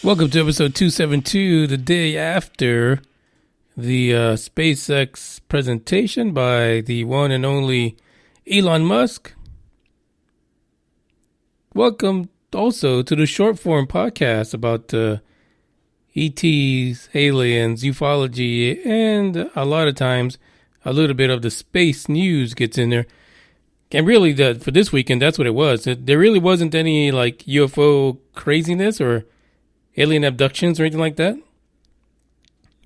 Welcome to episode 272, the day after the SpaceX presentation by the one and only Elon Musk. Welcome also to the short form podcast about ETs, aliens, ufology, and a lot of times a little bit of the space news gets in there. And really, for this weekend, that's what it was. There really wasn't any like UFO craziness or alien abductions or anything like that.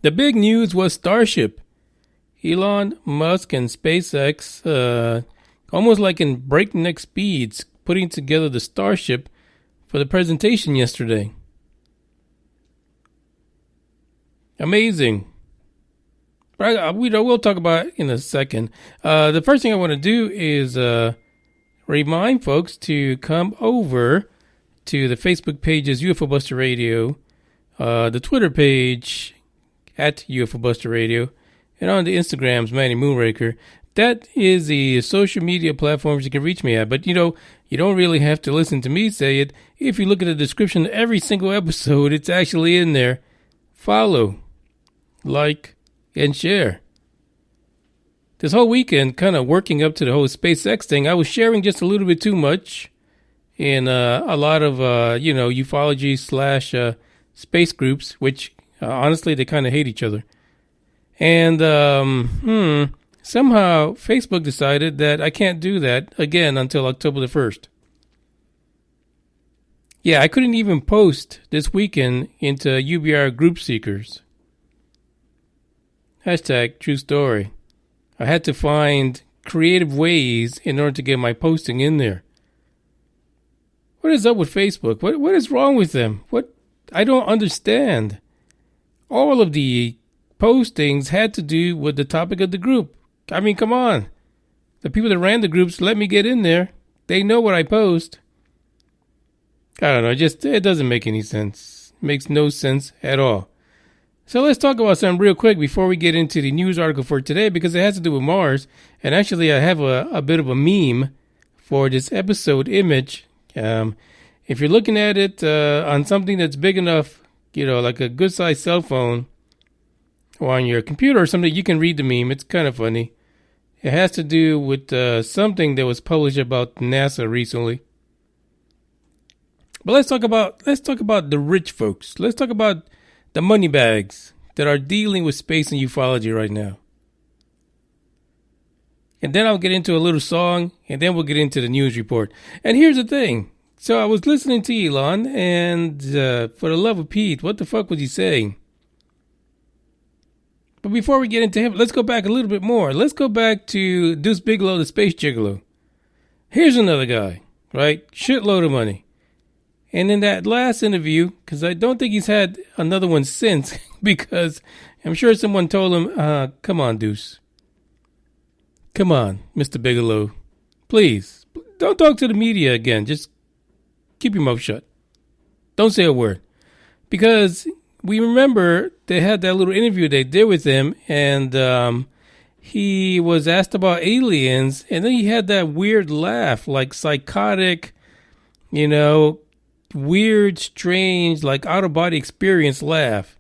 The big news was Starship. Elon Musk and SpaceX, almost like in breakneck speeds, putting together the Starship for the presentation yesterday. Amazing. We'll talk about it in a second. The first thing I want to do is remind folks to come over to the Facebook pages UFO Buster Radio, the Twitter page at UFO Buster Radio, and on the Instagrams, Manny Moonraker. That is the social media platforms you can reach me at. But, you don't really have to listen to me say it. If you look at the description of every single episode, it's actually in there. Follow, like, and share. This whole weekend, kind of working up to the whole SpaceX thing, I was sharing just a little bit too much in a lot of, ufology / space groups, which, honestly, they kind of hate each other. And somehow Facebook decided that I can't do that again until October the 1st. Yeah, I couldn't even post this weekend into UBR group seekers. Hashtag true story. I had to find creative ways in order to get my posting in there. What is up with Facebook? What is wrong with them? I don't understand. All of the postings had to do with the topic of the group. I mean, come on. The people that ran the groups let me get in there. They know what I post. I don't know. It doesn't make any sense. It makes no sense at all. So let's talk about something real quick before we get into the news article for today, because it has to do with Mars. And actually, I have a bit of a meme for this episode image. If you're looking at it on something that's big enough, like a good-sized cell phone or on your computer or something, you can read the meme. It's kind of funny. It has to do with something that was published about NASA recently. But let's talk about the rich folks. Let's talk about the money bags that are dealing with space and ufology right now. And then I'll get into a little song, and then we'll get into the news report. And here's the thing. So I was listening to Elon, and for the love of Pete, what the fuck was he saying? But before we get into him, let's go back a little bit more. Let's go back to Deuce Bigalow, the space gigolo. Here's another guy, right? Shitload of money. And in that last interview, because I don't think he's had another one since, because I'm sure someone told him, come on, Deuce. Come on, Mr. Bigelow. Please, don't talk to the media again. Just keep your mouth shut. Don't say a word. Because we remember they had that little interview they did with him, and he was asked about aliens, and then he had that weird laugh, like psychotic, weird, strange, like out-of-body experience laugh.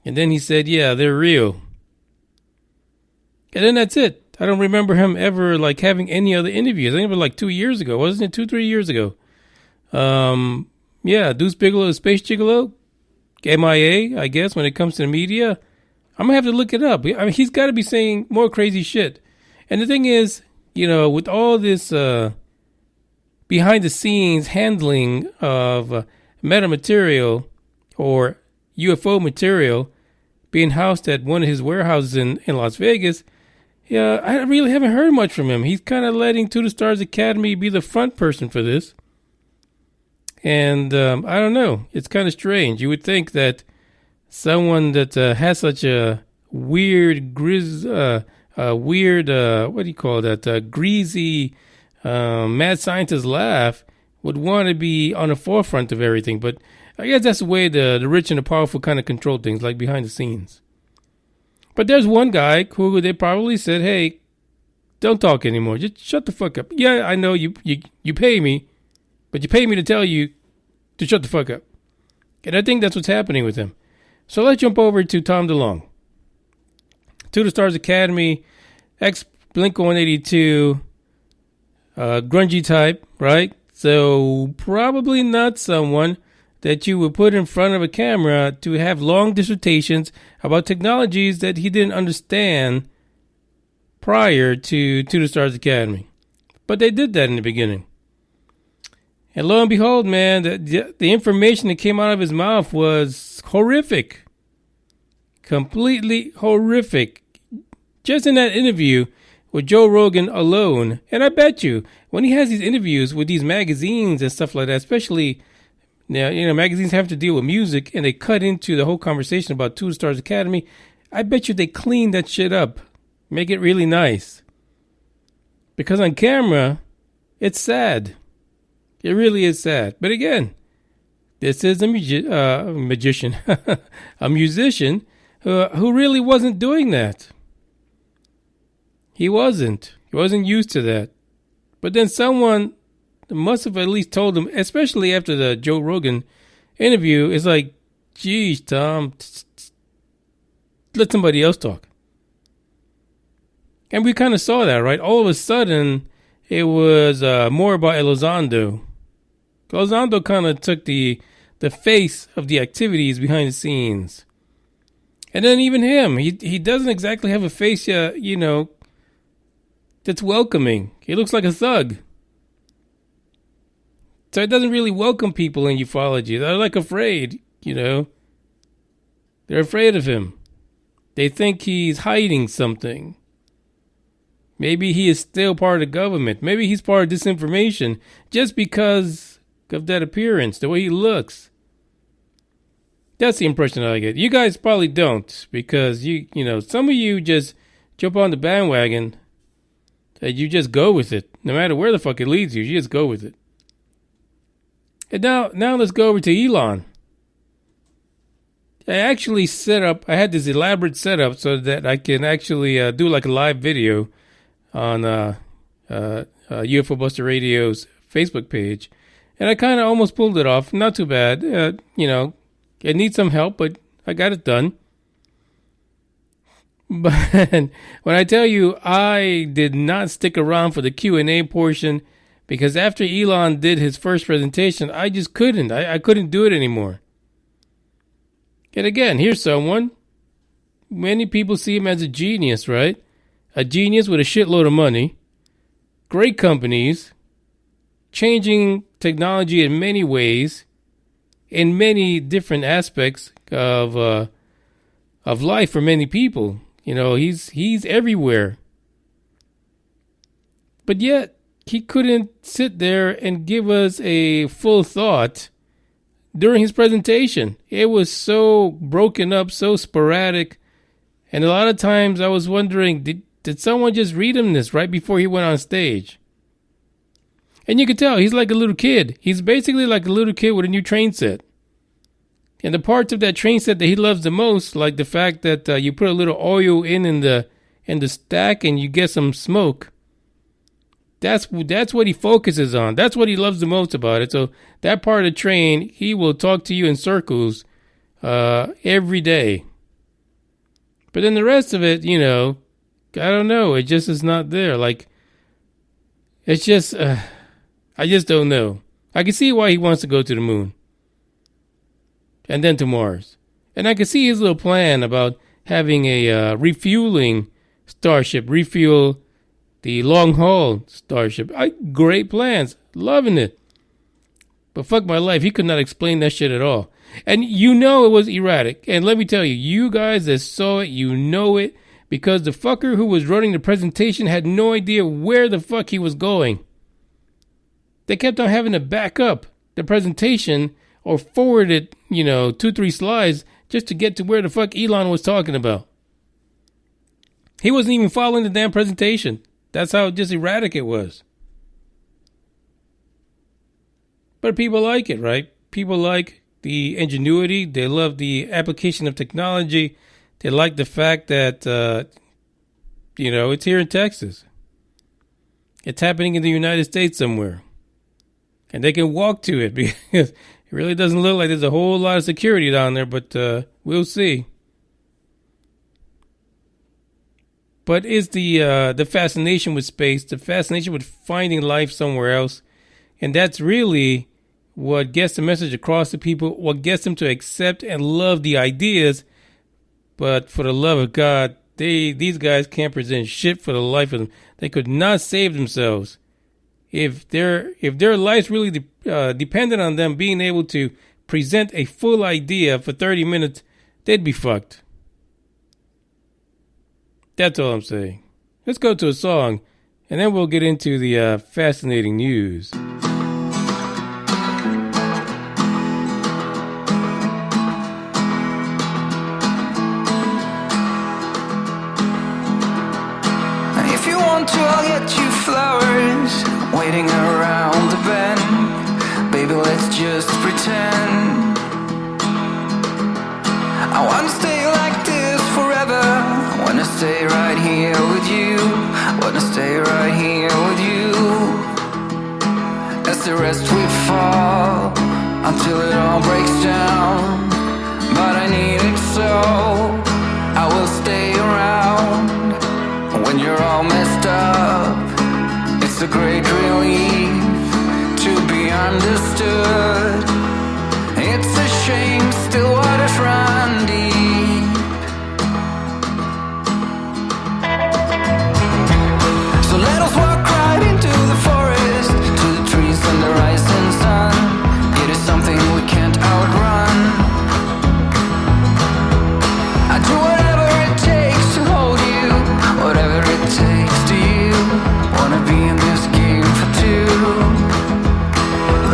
And then he said, yeah, they're real. And then that's it. I don't remember him ever, like, having any other interviews. I think it was like 2 years ago. Wasn't it 2-3 years ago? Yeah, Deuce Bigalow, Space Gigolo, MIA, I guess, when it comes to the media. I'm going to have to look it up. I mean, he's got to be saying more crazy shit. And the thing is, with all this behind-the-scenes handling of metamaterial or UFO material being housed at one of his warehouses in Las Vegas, yeah, I really haven't heard much from him. He's kind of letting To the Stars Academy be the front person for this. And I don't know. It's kind of strange. You would think that someone that has such a weird, what do you call that? Greasy, mad scientist laugh would want to be on the forefront of everything. But I guess that's the way the rich and the powerful kind of control things, like behind the scenes. But there's one guy who they probably said, hey, don't talk anymore. Just shut the fuck up. Yeah, I know you pay me, but you pay me to tell you to shut the fuck up. And I think that's what's happening with him. So let's jump over to Tom DeLonge. To the Stars Academy, ex-Blink-182, grungy type, right? So probably not someone that you would put in front of a camera to have long dissertations about technologies that he didn't understand prior to the Stars Academy. But they did that in the beginning. And lo and behold, man, the information that came out of his mouth was horrific. Completely horrific. Just in that interview with Joe Rogan alone. And I bet you, when he has these interviews with these magazines and stuff like that, especially, now, magazines have to deal with music and they cut into the whole conversation about To the Stars Academy. I bet you they clean that shit up. Make it really nice. Because on camera, it's sad. It really is sad. But again, this is a magician, a musician who really wasn't doing that. He wasn't. He wasn't used to that. But then someone must have at least told him, especially after the Joe Rogan interview, it's like, geez, Tom, let somebody else talk. And we kind of saw that, right? All of a sudden, it was more about Elizondo. Elizondo kind of took the face of the activities behind the scenes. And then even him, he doesn't exactly have a face, that's welcoming. He looks like a thug. So it doesn't really welcome people in ufology. They're like afraid, They're afraid of him. They think he's hiding something. Maybe he is still part of the government. Maybe he's part of disinformation just because of that appearance, the way he looks. That's the impression I get. You guys probably don't, because some of you just jump on the bandwagon and you just go with it. No matter where the fuck it leads you, you just go with it. And now let's go over to Elon. I actually I had this elaborate setup so that I can actually do like a live video on UFO Buster Radio's Facebook page. And I kind of almost pulled it off. Not too bad. It needs some help, but I got it done. But when I tell you I did not stick around for the Q&A portion, because after Elon did his first presentation, I just couldn't. I couldn't do it anymore. And again, here's someone. Many people see him as a genius, right? A genius with a shitload of money. Great companies. Changing technology in many ways. In many different aspects of life for many people. He's everywhere. But yet, he couldn't sit there and give us a full thought during his presentation. It was so broken up, so sporadic. And a lot of times I was wondering, did someone just read him this right before he went on stage? And you could tell he's like a little kid. He's basically like a little kid with a new train set. And the parts of that train set that he loves the most, like the fact that you put a little oil in the stack and you get some smoke. That's what he focuses on. That's what he loves the most about it. So that part of the train, he will talk to you in circles every day. But then the rest of it, I don't know. It just is not there. Like, it's just, I just don't know. I can see why he wants to go to the moon. And then to Mars. And I can see his little plan about having a refueling starship, refuel the long-haul starship. Great plans. Loving it. But fuck my life, he could not explain that shit at all. And it was erratic. And let me tell you, you guys that saw it, you know it. Because the fucker who was running the presentation had no idea where the fuck he was going. They kept on having to back up the presentation or forward it, 2-3 slides just to get to where the fuck Elon was talking about. He wasn't even following the damn presentation. That's how just erratic it was. But people like it, right? People like the ingenuity. They love the application of technology. They like the fact that, it's here in Texas. It's happening in the United States somewhere. and they can walk to it because it really doesn't look like there's a whole lot of security down there, but we'll see. But is the fascination with space, the fascination with finding life somewhere else, and that's really what gets the message across to people, what gets them to accept and love the ideas. But for the love of God, these guys can't present shit for the life of them. They could not save themselves. If their lives really depended on them being able to present a full idea for 30 minutes, they'd be fucked. That's all I'm saying. Let's go to a song, and then we'll get into the fascinating news. I'll get you flowers waiting around the bend. Baby, let's just pretend. I wanna stay like this forever. I wanna stay right here with you. I wanna stay right here with you. As the rest we fall until it all breaks down. But I need it so I will stay around. When you're all messed up, it's a great relief to be understood. It's a shame still waters run deep. So let us walk right into the forest, to the trees and the rising sun. It is something we can't outrun. I do whatever it takes to hold you, whatever it takes to you. Wanna be in this game for two.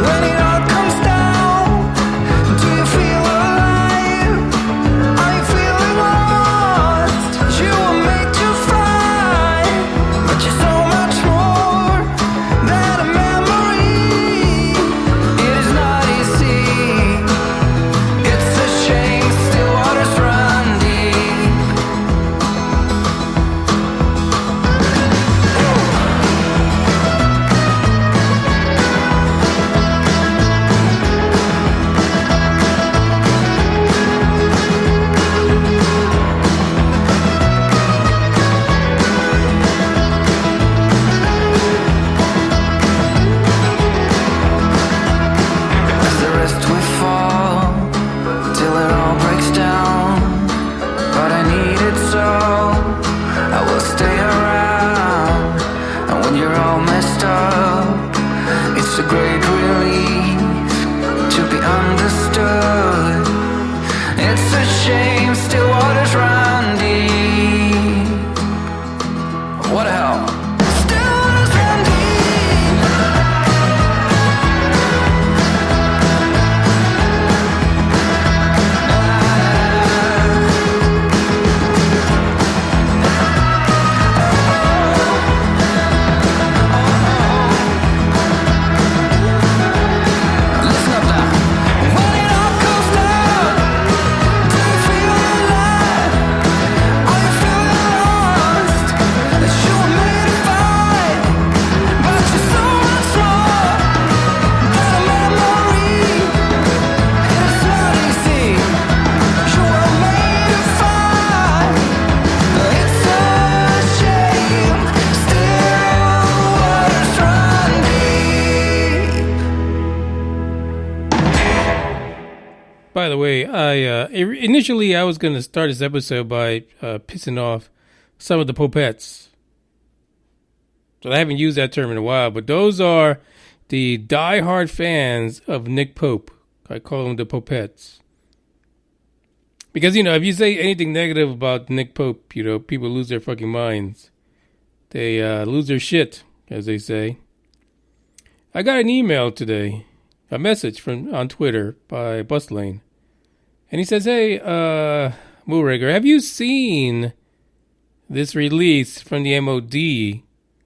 When it all comes down, do you feel alive? Are you feeling lost? You were made to fly, but you're so much more than a memory. It is not easy. It's a shame still waters run deep. As the rest we fall till it all breaks down. But I need it so I will stay around. And when you're all messed up, it's a great relief to be understood. It's a shame still waters run deep. What the hell? Still waters run deep. Listen up now. When it all comes down, do you feel alive? Are you feeling lost? That you were made to fight, but you're so much more than a memory. It's not easy. You were made to fight. It's a shame. Still waters run deep. By the way, initially I was going to start this episode by pissing off some of the popettes. So I haven't used that term in a while, but those are the diehard fans of Nick Pope. I call them the popettes. Because, if you say anything negative about Nick Pope, people lose their fucking minds. They lose their shit, as they say. I got an email today, a message on Twitter by Buslane. And he says, hey, Moonraker, have you seen this release from the MOD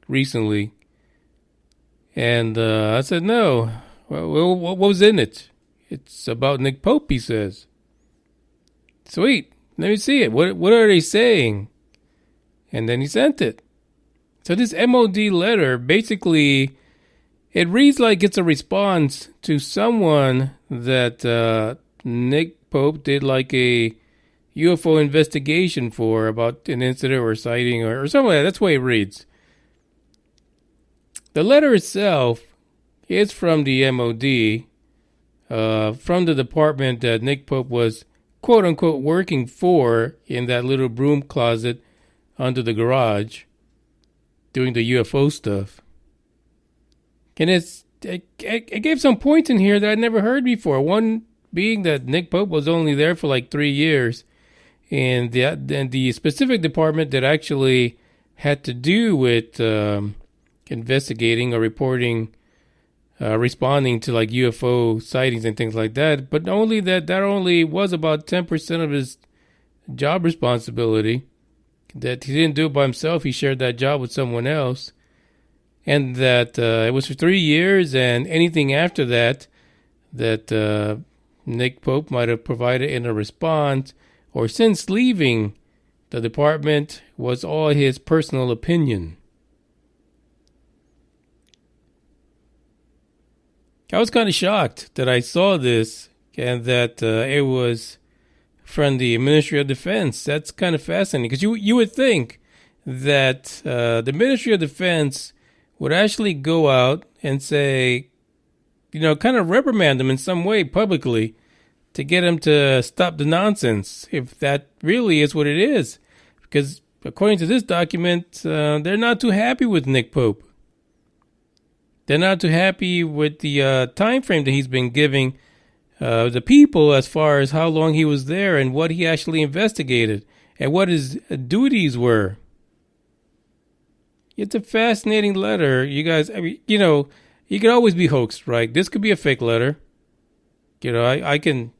recently? And I said, no. Well, what was in it? It's about Nick Pope, he says. Sweet. Let me see it. What are they saying? And then he sent it. So this MOD letter basically It reads like it's a response to someone that Nick Pope did like a UFO investigation for about an incident or sighting or something like that. That's the way it reads. The letter itself is from the MOD, from the department that Nick Pope was quote-unquote working for in that little broom closet under the garage doing the UFO stuff. And it gave some points in here that I'd never heard before. One being that Nick Pope was only there for like 3 years. And the specific department that actually had to do with investigating or reporting, responding to like UFO sightings and things like that. But only that only was about 10% of his job responsibility. That he didn't do it by himself. He shared that job with someone else. And that it was for 3 years, and anything after that Nick Pope might have provided in a response or since leaving the department was all his personal opinion. I was kind of shocked that I saw this and that it was from the Ministry of Defense. That's kind of fascinating because you would think that the Ministry of Defense would actually go out and say, kind of reprimand them in some way publicly to get them to stop the nonsense, if that really is what it is. Because according to this document, they're not too happy with Nick Pope. They're not too happy with the time frame that he's been giving the people as far as how long he was there and what he actually investigated and what his duties were. It's a fascinating letter, you guys. I mean, it could always be hoaxed, right? This could be a fake letter. I can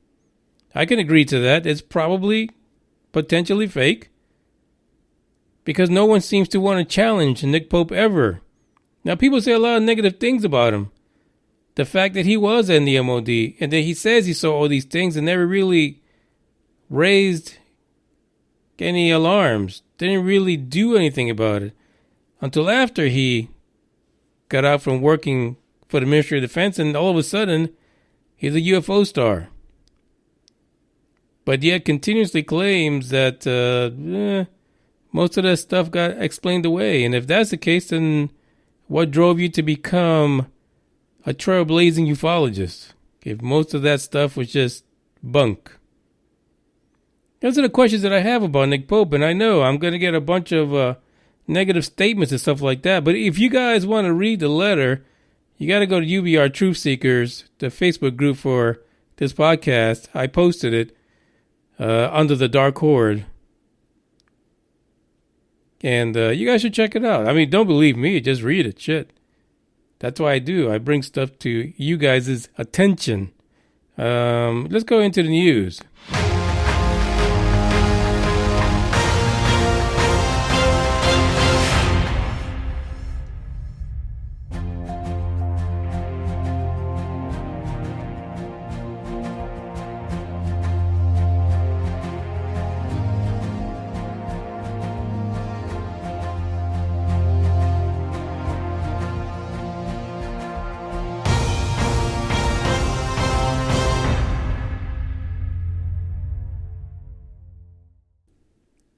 agree to that. It's probably potentially fake because no one seems to want to challenge Nick Pope ever. Now, people say a lot of negative things about him. The fact that he was in the MOD and that he says he saw all these things and never really raised any alarms, didn't really do anything about it until after he got out from working for the Ministry of Defense, and all of a sudden, he's a UFO star. But yet continuously claims that most of that stuff got explained away. And if that's the case, then what drove you to become a trailblazing ufologist if most of that stuff was just bunk? Those are the questions that I have about Nick Pope, and I know I'm going to get a bunch of negative statements and stuff like that. But if you guys want to read the letter, you got to go to UBR Truth Seekers, the Facebook group for this podcast. I posted it under the Dark Horde. And you guys should check it out. I mean, don't believe me, just read it. Shit. That's what I do. I bring stuff to you guys' attention. Let's go into the news.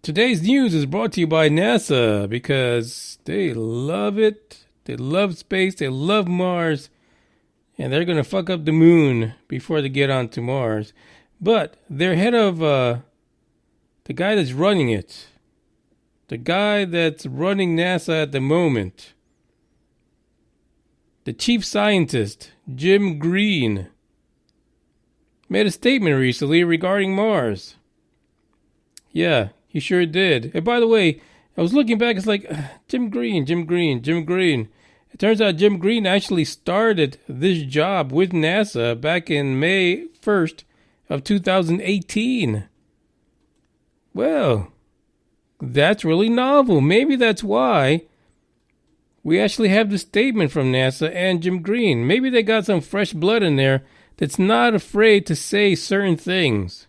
Today's news is brought to you by NASA because they love it. They love space. They love Mars. And they're going to fuck up the moon before they get onto Mars. But they're head of the guy that's running it. The guy that's running NASA at the moment. The chief scientist, Jim Green, made a statement recently regarding Mars. Yeah. He sure did. And by the way, I was looking back, it's like, Jim Green. It turns out Jim Green actually started this job with NASA back in May 1st of 2018. Well, that's really novel. Maybe that's why we actually have the statement from NASA and Jim Green. Maybe they got some fresh blood in there that's not afraid to say certain things.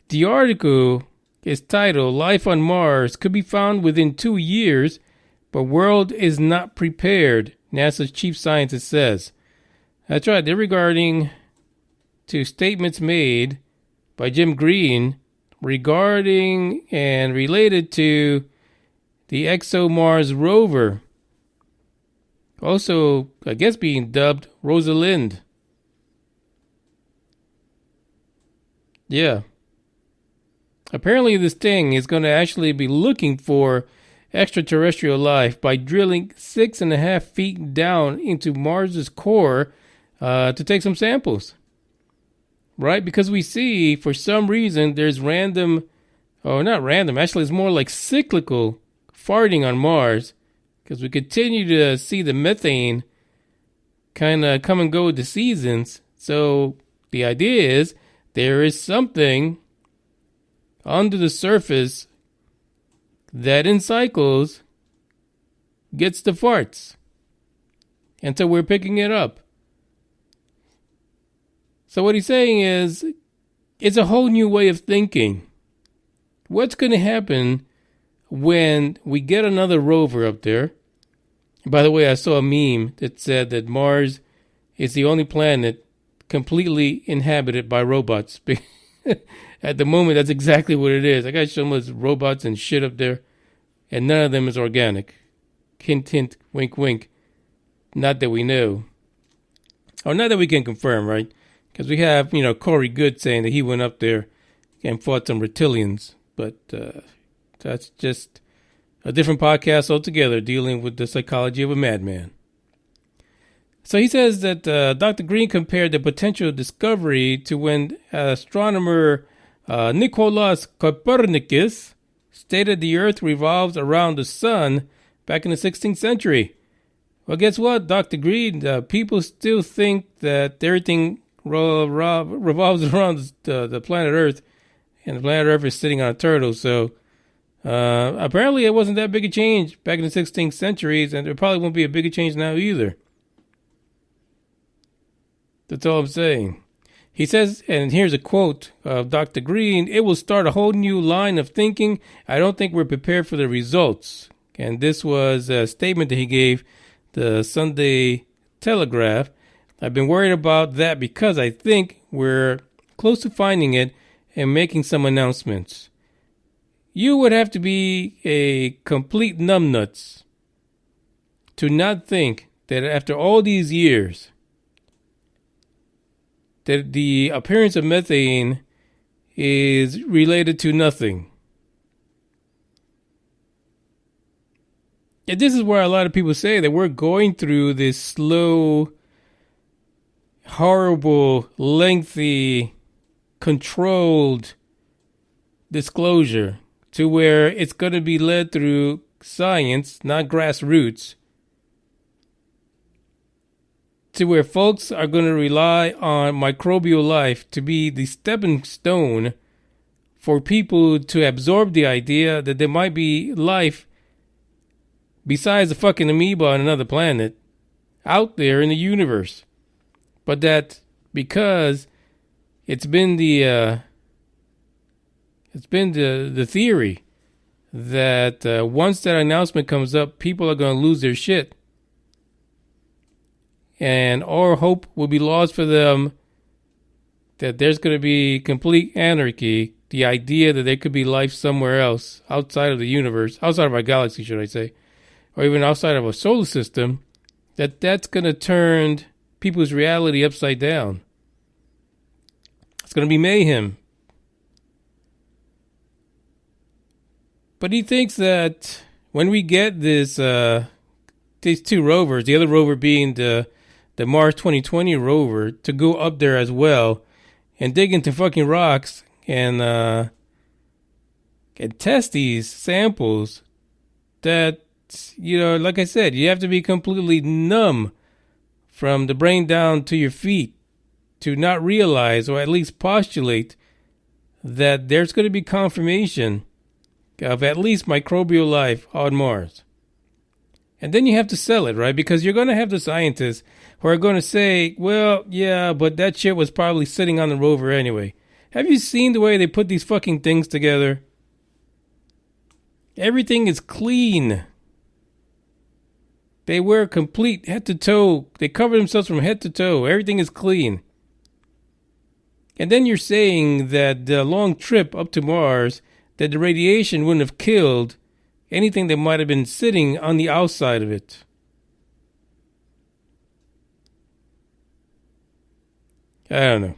The article is titled, Life on Mars Could Be Found Within 2 Years, but World is Not Prepared. NASA's chief scientist says. That's right. They're regarding to statements made by Jim Green regarding and related to the ExoMars Rover. Also, I guess being dubbed Rosalind. Yeah. Apparently this thing is going to actually be looking for extraterrestrial life by drilling 6.5 feet down into Mars's core to take some samples. Right? Because we see, for some reason, there's random, or not random, actually it's more like cyclical farting on Mars. Because we continue to see the methane kind of come and go with the seasons. So the idea is there is something under the surface that in cycles gets the farts. And so we're picking it up. So what he's saying is, it's a whole new way of thinking. What's going to happen when we get another rover up there? By the way, I saw a meme that said that Mars is the only planet completely inhabited by robots. At the moment, that's exactly what it is. I got so much robots and shit up there, and none of them is organic. Hint, hint, wink, wink. Not that we know. Or not that we can confirm, right? Because we have, Corey Good saying that he went up there and fought some reptilians. But that's just a different podcast altogether, dealing with the psychology of a madman. So he says that Dr. Green compared the potential discovery to when astronomer Nicolaus Copernicus stated the Earth revolves around the sun back in the 16th century. Well, guess what, Dr. Green? People still think that everything revolves around the planet Earth, and the planet Earth is sitting on a turtle. So apparently it wasn't that big a change back in the 16th centuries, and there probably won't be a bigger change now either. That's all I'm saying. He says, and here's a quote of Dr. Green, "It will start a whole new line of thinking. I don't think we're prepared for the results." And this was a statement that he gave the Sunday Telegraph. "I've been worried about that because I think we're close to finding it and making some announcements." You would have to be a complete numbnuts to not think that after all these years that the appearance of methane is related to nothing. And this is where a lot of people say that we're going through this slow, horrible, lengthy, controlled disclosure to where it's going to be led through science, not grassroots, to where folks are going to rely on microbial life to be the stepping stone for people to absorb the idea that there might be life besides a fucking amoeba on another planet out there in the universe. But that because it's been the theory that once that announcement comes up, people are going to lose their shit. And all hope will be lost for them that there's going to be complete anarchy. The idea that there could be life somewhere else outside of the universe, outside of our galaxy, should I say, or even outside of our solar system, that's going to turn people's reality upside down. It's going to be mayhem. But he thinks that when we get this, these two rovers, the other rover being the Mars 2020 rover, to go up there as well and dig into fucking rocks and test these samples, that, like I said, you have to be completely numb from the brain down to your feet to not realize, or at least postulate, that there's going to be confirmation of at least microbial life on Mars. And then you have to sell it, right? Because you're going to have the scientists who are going to say, well, yeah, but that shit was probably sitting on the rover anyway. Have you seen the way they put these fucking things together? Everything is clean. They wear complete head to toe. They cover themselves from head to toe. Everything is clean. And then you're saying that the long trip up to Mars, that the radiation wouldn't have killed anything that might have been sitting on the outside of it. I don't know.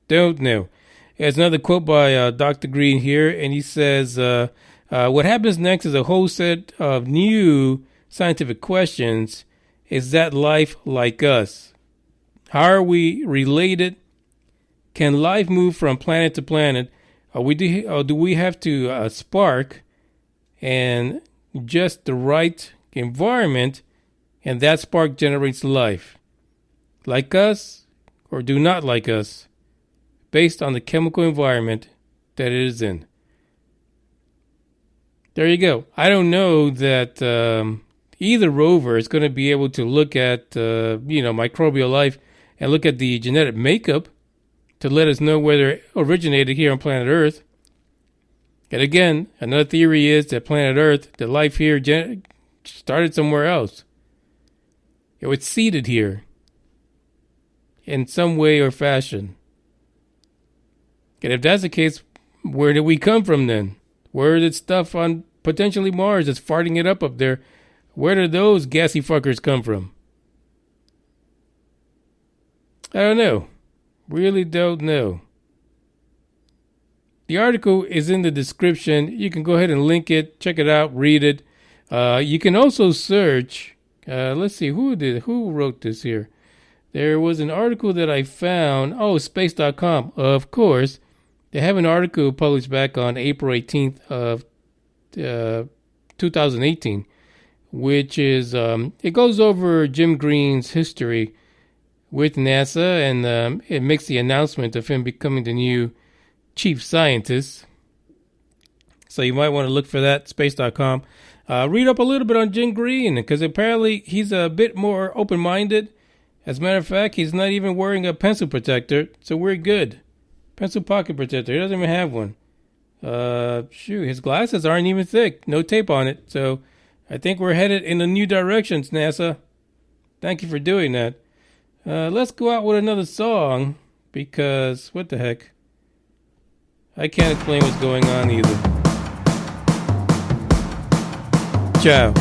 Don't know. There's another quote by Dr. Green here, and he says, what happens next is a whole set of new scientific questions. Is that life like us? How are we related? Can life move from planet to planet? Or do we have to spark and just the right environment, and that spark generates life? Like us or do not like us, based on the chemical environment that it is in. There you go. I don't know that either rover is going to be able to look at microbial life and look at the genetic makeup to let us know whether it originated here on planet Earth. And again, another theory is that planet Earth, the life here started somewhere else. It was seeded here in some way or fashion. And if that's the case, where did we come from then? Where did stuff on potentially Mars that's farting it up there, where did those gassy fuckers come from? I don't know. Really don't know. The article is in the description. You can go ahead and link it, check it out, read it. You can also search. Let's see, who wrote this here? There was an article that I found. Oh, space.com. Of course. They have an article published back on April 18th of 2018, which is, it goes over Jim Green's history with NASA, and it makes the announcement of him becoming the new chief scientist. So you might want to look for that, space.com. Read up a little bit on Jim Green, because apparently he's a bit more open-minded. As a matter of fact, he's not even wearing a pencil protector, so we're good. Pencil pocket protector. He doesn't even have one. His glasses aren't even thick. No tape on it. So I think we're headed in a new directions, NASA. Thank you for doing that. Let's go out with another song, because what the heck? I can't explain what's going on either. Ciao.